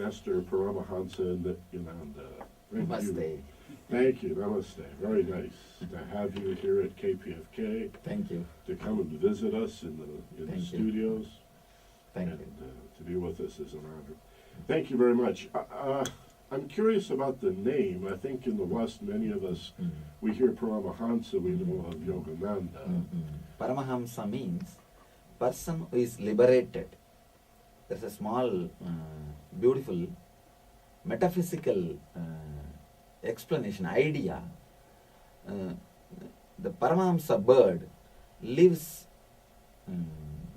Master Paramahansa Nithyananda. Namaste. Thank you. Namaste. Very nice to have you here at KPFK. Thank you. To come and visit us in the studios. Thank and, you. To be with us is an honor. Thank you very much. I'm curious about the name. I think in the West, many of us, we hear Paramahansa, we know of Yogananda. Paramahamsa means person who is liberated. There's a small, beautiful, metaphysical explanation, idea. The Paramahamsa bird lives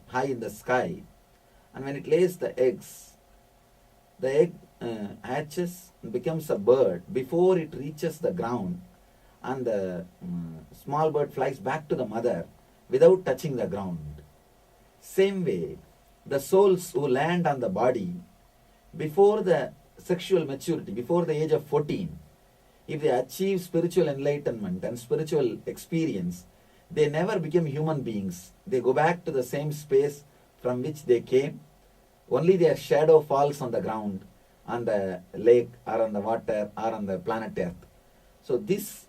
high in the sky, and when it lays the eggs, the egg hatches and becomes a bird before it reaches the ground, and the small bird flies back to the mother without touching the ground. Same way, the souls who land on the body before the sexual maturity, before the age of 14, if they achieve spiritual enlightenment and spiritual experience, they never become human beings. They go back to the same space from which they came. Only their shadow falls on the ground, on the lake or on the water or on the planet Earth. So this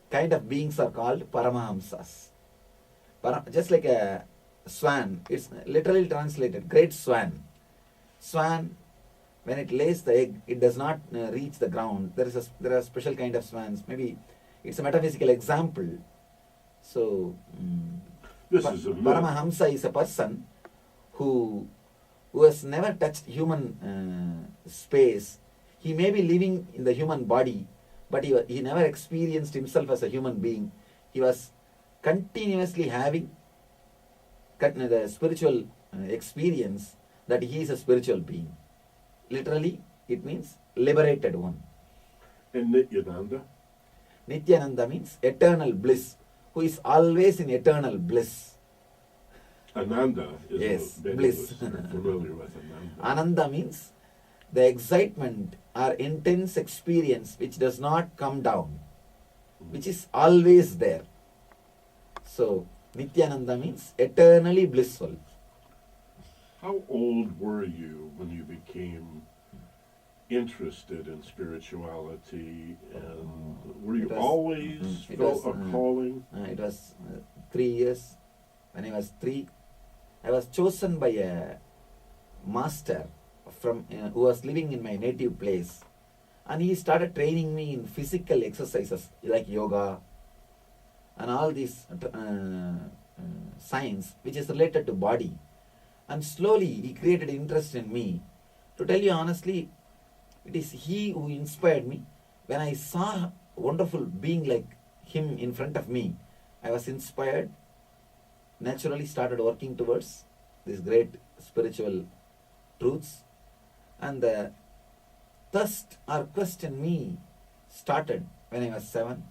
kind of beings are called Paramahamsas. Just like a swan, it's literally translated, great swan. Swan, when it lays the egg, it does not reach the ground. There are special kind of swans. Maybe it's a metaphysical example. So, Paramahamsa is a person who has never touched human space. He may be living in the human body, but he never experienced himself as a human being. He was continuously having the spiritual experience that he is a spiritual being. Literally, it means liberated one. And Nithyananda? Nithyananda means eternal bliss, who is always in eternal bliss. Ananda is bliss. Familiar with Ananda. Ananda means the excitement or intense experience which does not come down, which is always there. So, Nithyananda means eternally blissful. How old were you when you became interested in spirituality, and were you always felt a calling? It was 3 years. When I was 3, I was chosen by a master from who was living in my native place, and he started training me in physical exercises like yoga and all these science which is related to body. And slowly he created interest in me. To tell you honestly, it is he who inspired me. When I saw a wonderful being like him in front of me, I was inspired, naturally started working towards these great spiritual truths. And the thirst or quest in me started when I was 7.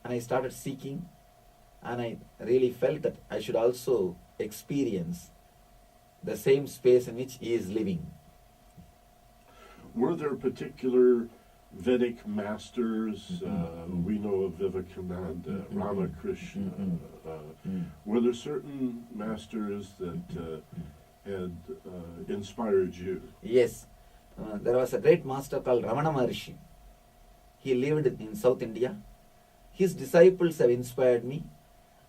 And I started seeking, and I really felt that I should also experience the same space in which he is living. Were there particular Vedic masters? We know of Vivekananda, Ramakrishna. Were there certain masters that had inspired you? Yes. There was a great master called Ramana Maharshi. He lived in South India. His disciples have inspired me,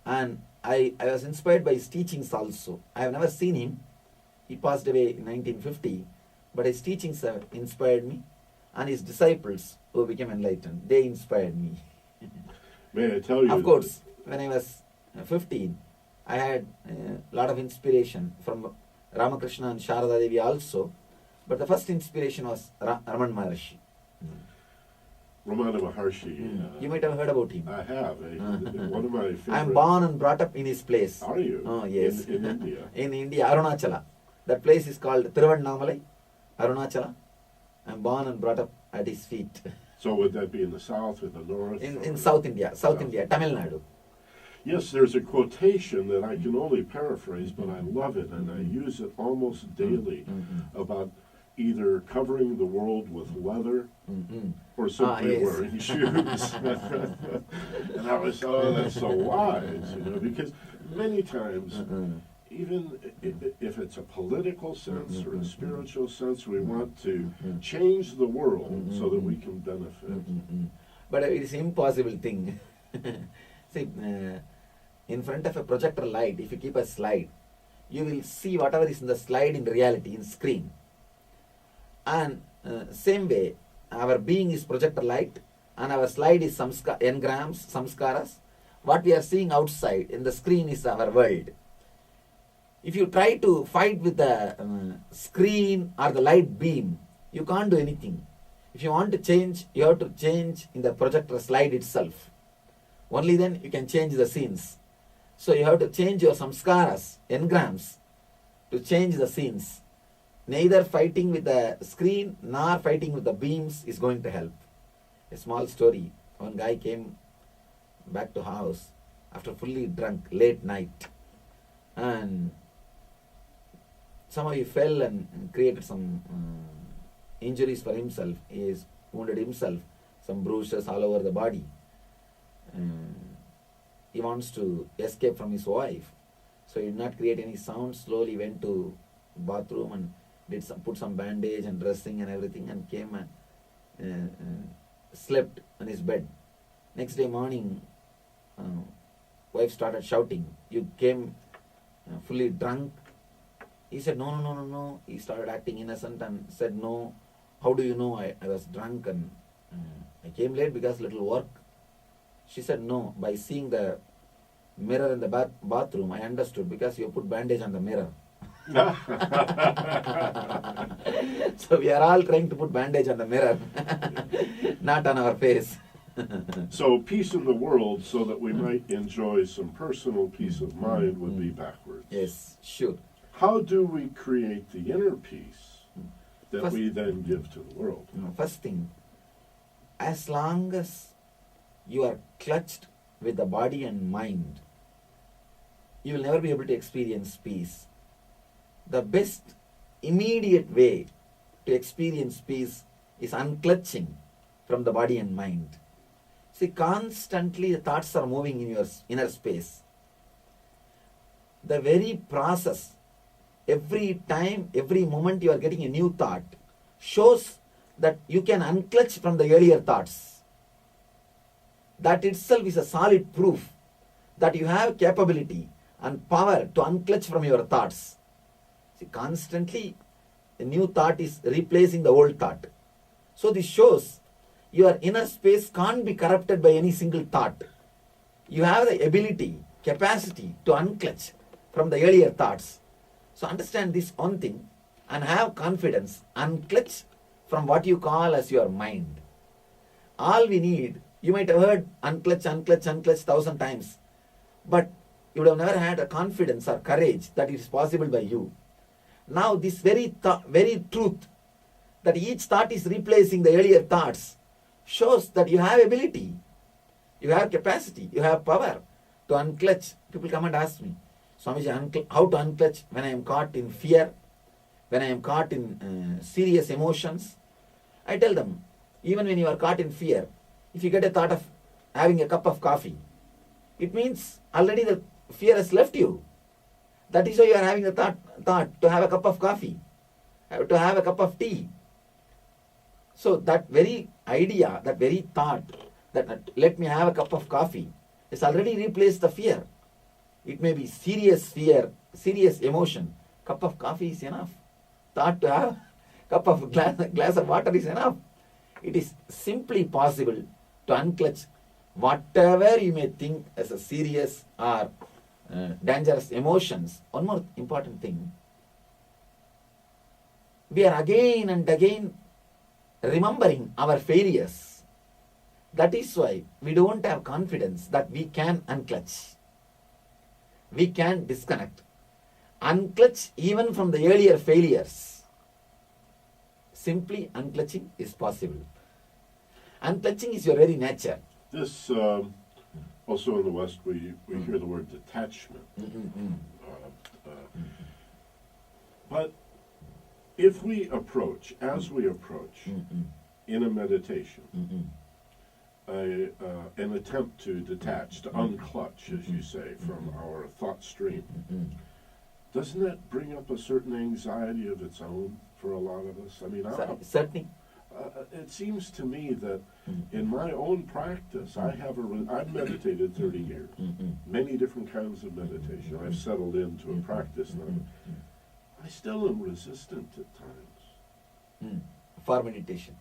and I was inspired by his teachings also. I have never seen him. He passed away in 1950, but his teachings have inspired me, and his disciples who became enlightened, they inspired me. May I tell you? Of course, when I was 15, I had a lot of inspiration from Ramakrishna and Sharada Devi also, but the first inspiration was Ramana Maharshi. Ramana Maharshi. You might have heard about him. I have. One of my favorite. I am born and brought up in his place. Are you? Oh, yes. In India? In India, Arunachala. That place is called Thiruvannamalai, Arunachala. I am born and brought up at his feet. So would that be in the south or the north? In South India, India, Tamil Nadu. Yes, there's a quotation that I can only paraphrase, but I love it, and I use it almost daily, about either covering the world with leather or simply wearing shoes. And I was, that's so wise, because many times even if it's a political sense or a spiritual sense, we want to change the world so that we can benefit. But it is impossible thing. See, in front of a projector light, if you keep a slide, you will see whatever is in the slide in reality, in screen. And same way, our being is projector light, and our slide is engrams, samskaras. What we are seeing outside in the screen is our world. If you try to fight with the screen or the light beam, you can't do anything. If you want to change, you have to change in the projector slide itself. Only then you can change the scenes. So you have to change your samskaras, engrams, to change the scenes. Neither fighting with the screen nor fighting with the beams is going to help. A small story. One guy came back to house after fully drunk, late night. And somehow he fell and created some injuries for himself. He has wounded himself, some bruises all over the body. He wants to escape from his wife. So he did not create any sound, slowly went to bathroom and put some bandage and dressing and everything, and came and slept on his bed. Next day morning, wife started shouting, "You came fully drunk." He said, no. He started acting innocent and said, "No, how do you know I was drunk and I came late because little work?" She said, "No, by seeing the mirror in the bathroom, I understood, because you put bandage on the mirror." So we are all trying to put bandage on the mirror, not on our face. So peace in the world so that we might enjoy some personal peace of mind would be backwards. Yes, sure. How do we create the inner peace that we then give to the world? First thing, as long as you are clutched with the body and mind, you will never be able to experience peace. The best immediate way to experience peace is unclutching from the body and mind. See, constantly the thoughts are moving in your inner space. The very process, every time, every moment you are getting a new thought, shows that you can unclutch from the earlier thoughts. That itself is a solid proof that you have capability and power to unclutch from your thoughts. See, constantly a new thought is replacing the old thought. So this shows your inner space can't be corrupted by any single thought. You have the ability, capacity to unclutch from the earlier thoughts. So understand this one thing and have confidence. Unclutch from what you call as your mind. All we need, you might have heard unclutch 1,000 times, but you would have never had a confidence or courage that it is possible by you. Now this very truth, that each thought is replacing the earlier thoughts, shows that you have ability, you have capacity, you have power to unclutch. People come and ask me, "Swamiji, how to unclutch when I am caught in fear, when I am caught in serious emotions?" I tell them, even when you are caught in fear, if you get a thought of having a cup of coffee, it means already the fear has left you. That is why you are having the thought to have a cup of coffee, to have a cup of tea. So that very idea, that very thought, that let me have a cup of coffee, has already replaced the fear. It may be serious fear, serious emotion. Cup of coffee is enough. Thought to have cup of glass of water is enough. It is simply possible to unclutch whatever you may think as a serious or dangerous emotions. One more important thing. We are again and again remembering our failures. That is why we don't have confidence that we can unclutch. We can disconnect. Unclutch even from the earlier failures. Simply unclutching is possible. Unclutching is your very nature. This, also in the West, we hear the word detachment. But if we approach, as we approach, in a meditation, an attempt to detach, to unclutch, as you say, from our thought stream, doesn't that bring up a certain anxiety of its own for a lot of us? I mean, Certainly. it seems to me that in my own practice, I've meditated 30 years, many different kinds of meditation. I've settled into a practice now. I still am resistant at times. For meditation.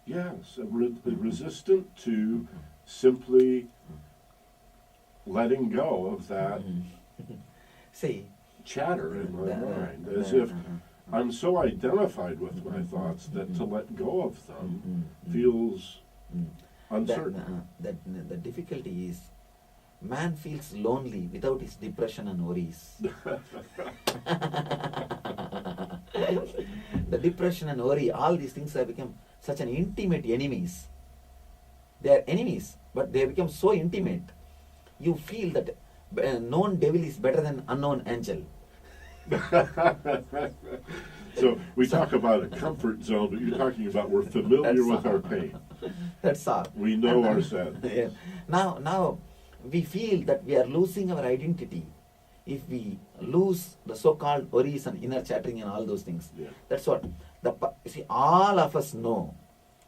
Yes, resistant to simply letting go of that See, chatter in my mind, as if I'm so identified with my thoughts that to let go of them feels uncertain. The difficulty is, man feels lonely without his depression and worries. The depression and worry, all these things have become such an intimate enemies. They are enemies, but they have become so intimate. You feel that known devil is better than unknown angel. So we talk about a comfort zone, but you're talking about we're familiar with our pain. That's all. We know our sadness. Yeah. Now we feel that we are losing our identity if we lose the so-called worries and inner chattering and all those things. Yeah. That's what you see. All of us know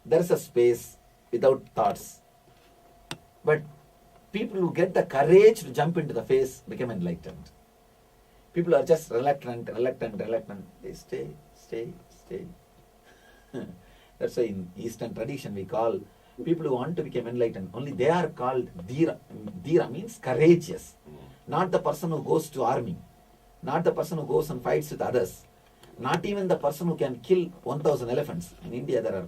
there is a space without thoughts, but people who get the courage to jump into the face become enlightened. People are just reluctant. They stay. That's why in Eastern tradition we call people who want to become enlightened, only they are called dhira. Dhira means courageous. Not the person who goes to army. Not the person who goes and fights with others. Not even the person who can kill 1,000 elephants. In India there are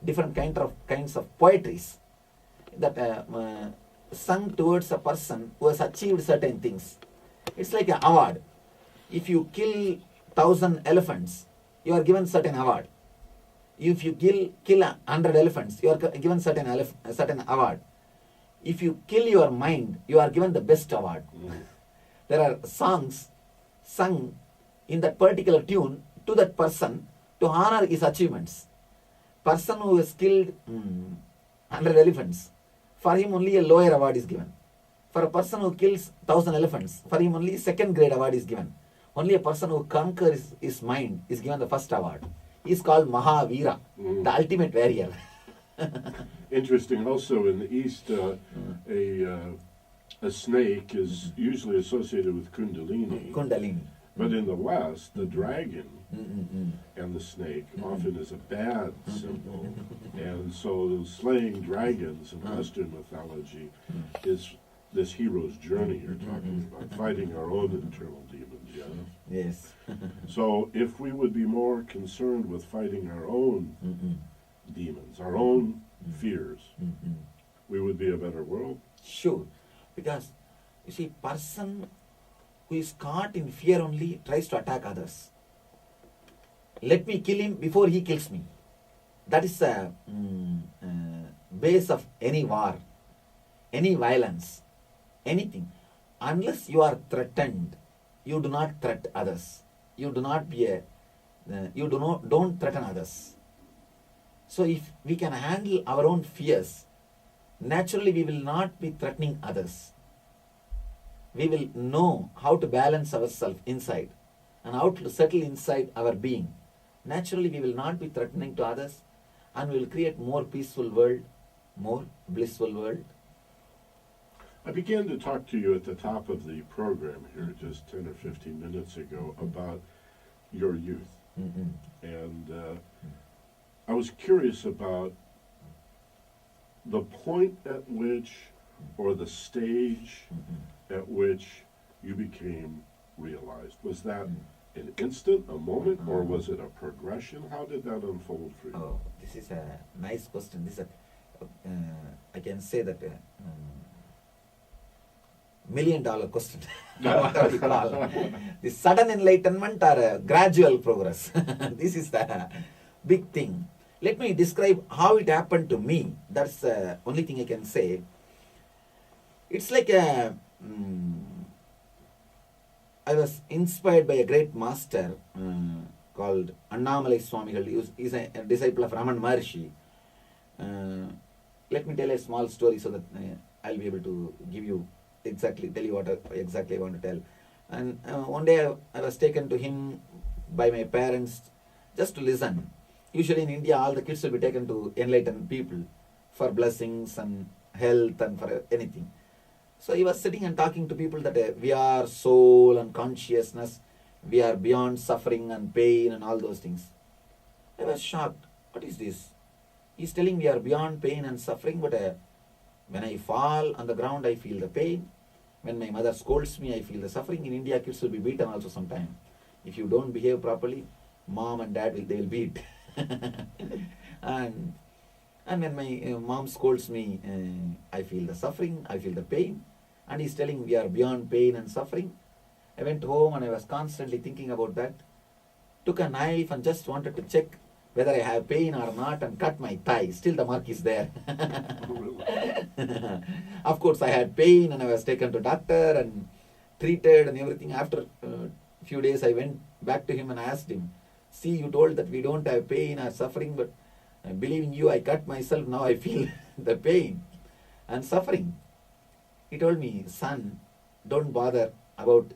different kinds of poetries that sung towards a person who has achieved certain things. It's like an award. If you kill 1,000 elephants, you are given certain award. If you kill 100 elephants, you are given certain award. If you kill your mind, you are given the best award. There are songs sung in that particular tune to that person to honor his achievements. Person who has killed 100 elephants, for him only a lower award is given. For a person who kills 1,000 elephants, for him only second grade award is given. Only a person who conquers his mind is given the first award. He is called Mahavira, the ultimate warrior. Interesting. Also in the East, a snake is usually associated with Kundalini. But in the West, the dragon and the snake often is a bad symbol. And so slaying dragons in Western mythology is this hero's journey you're talking about, fighting our own internal demons, yeah? Yes. So if we would be more concerned with fighting our own demons, our own fears, we would be a better world. Sure. Because, you see, person who is caught in fear only tries to attack others. Let me kill him before he kills me. That is the base of any war, any violence, anything. Unless you are threatened, you do not threat others. You do not don't threaten others. So if we can handle our own fears, naturally we will not be threatening others. We will know how to balance ourselves inside and how to settle inside our being. Naturally we will not be threatening to others, and we will create more peaceful world, more blissful world. I began to talk to you at the top of the program here just 10 or 15 minutes ago about your youth. And I was curious about the point at which, or the stage at which you became realized. Was that an instant, a moment, or was it a progression? How did that unfold for you? Oh, this is a nice question. This is I can say that $1 million question. Whatever you call the sudden enlightenment or a gradual progress. This is the big thing. Let me describe how it happened to me. That's the only thing I can say. It's like I was inspired by a great master called Annamalai Swamigal. He is a disciple of Raman Maharshi. Let me tell a small story so that I'll be able to tell you what exactly I want to tell. And one day I was taken to him by my parents just to listen. Usually in India, all the kids will be taken to enlightened people for blessings and health and for anything. So he was sitting and talking to people that we are soul and consciousness, we are beyond suffering and pain and all those things. I was shocked. What is this? He's telling we are beyond pain and suffering, but when I fall on the ground, I feel the pain. When my mother scolds me, I feel the suffering. In India, kids will be beaten also sometime. If you don't behave properly, mom and dad will beat. and when my mom scolds me, I feel the suffering, I feel the pain. And he's telling we are beyond pain and suffering. I went home and I was constantly thinking about that. Took a knife and just wanted to check whether I have pain or not and cut my thigh. Still the mark is there. Of course, I had pain and I was taken to doctor and treated and everything. After a few days, I went back to him and asked him, see, you told that we don't have pain or suffering, but believing you, I cut myself. Now I feel the pain and suffering. He told me, son, don't bother about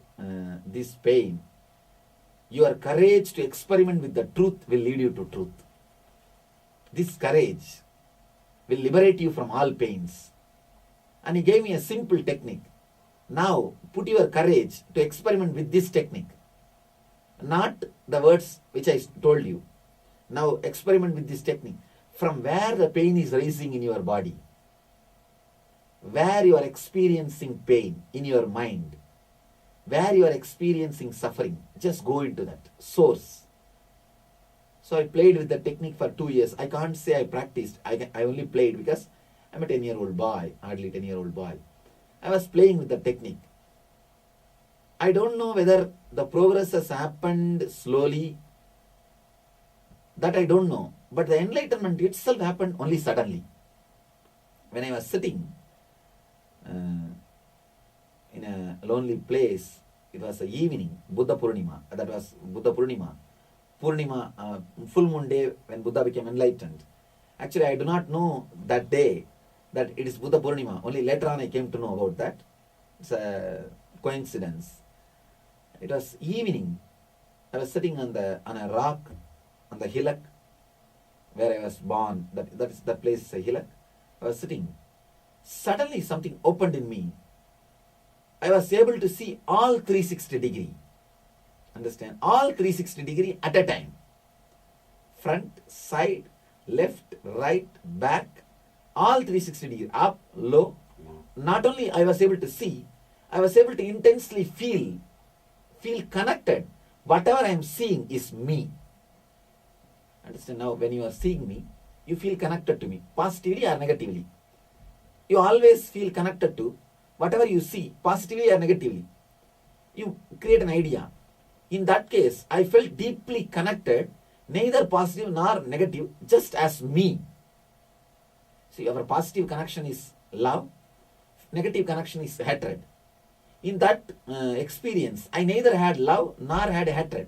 this pain. Your courage to experiment with the truth will lead you to truth. This courage will liberate you from all pains. And he gave me a simple technique. Now, put your courage to experiment with this technique. Not the words which I told you. Now, experiment with this technique. From where the pain is rising in your body, where you are experiencing pain in your mind, where you are experiencing suffering, just go into that source. So I played with the technique for 2 years. I can't say I practiced. I only played because I'm a 10-year-old boy, hardly 10-year-old boy. I was playing with the technique. I don't know whether the progress has happened slowly. That I don't know. But the enlightenment itself happened only suddenly. When I was sitting in a lonely place, it was an evening, Buddha Purnima. That was Buddha Purnima. Purnima, full moon day when Buddha became enlightened. Actually, I do not know that day that it is Buddha Purnima. Only later on I came to know about that. It's a coincidence. It was evening. I was sitting on a rock, on the hillock where I was born. That place is a hillock. I was sitting. Suddenly something opened in me. I was able to see all 360 degree. Understand? All 360 degree at a time. Front, side, left, right, back. All 360 degree. Up, low. Not only I was able to see, I was able to intensely feel connected. Whatever I am seeing is me. Understand? Now when you are seeing me, you feel connected to me. Positively or negatively. You always feel connected to whatever you see, positively or negatively. You create an idea. In that case, I felt deeply connected, neither positive nor negative, just as me. See, our positive connection is love, negative connection is hatred. In that experience, I neither had love nor had hatred.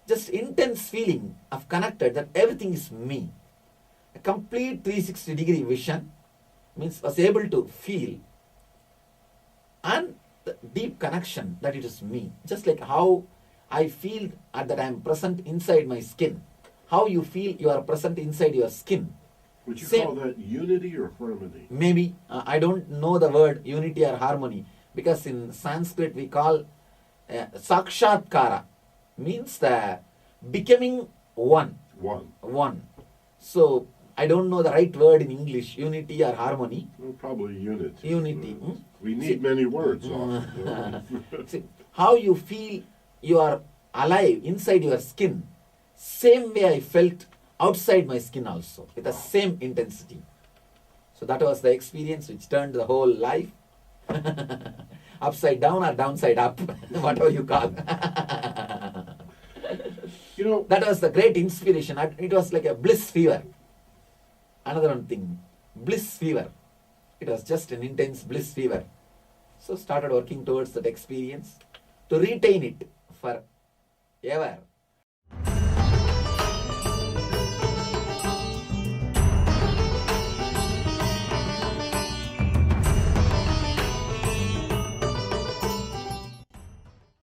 Just intense feeling of connected that everything is me. A complete 360 degree vision means was able to feel and the deep connection that it is me. Just like how I feel that I am present inside my skin. How you feel you are present inside your skin. Would you call that unity or harmony? Maybe. I don't know the word unity or harmony. Because in Sanskrit we call sakshatkara. Means the becoming one. One. So I don't know the right word in English, unity or harmony. Well, probably unity. Unity. We need many words. See, how you feel you are alive inside your skin, same way I felt outside my skin also, with the same intensity. So that was the experience which turned the whole life upside down or downside up, whatever you call. That was the great inspiration. It was like a bliss fever. Another one thing, bliss fever. It was just an intense bliss fever. So started working towards that experience to retain it forever.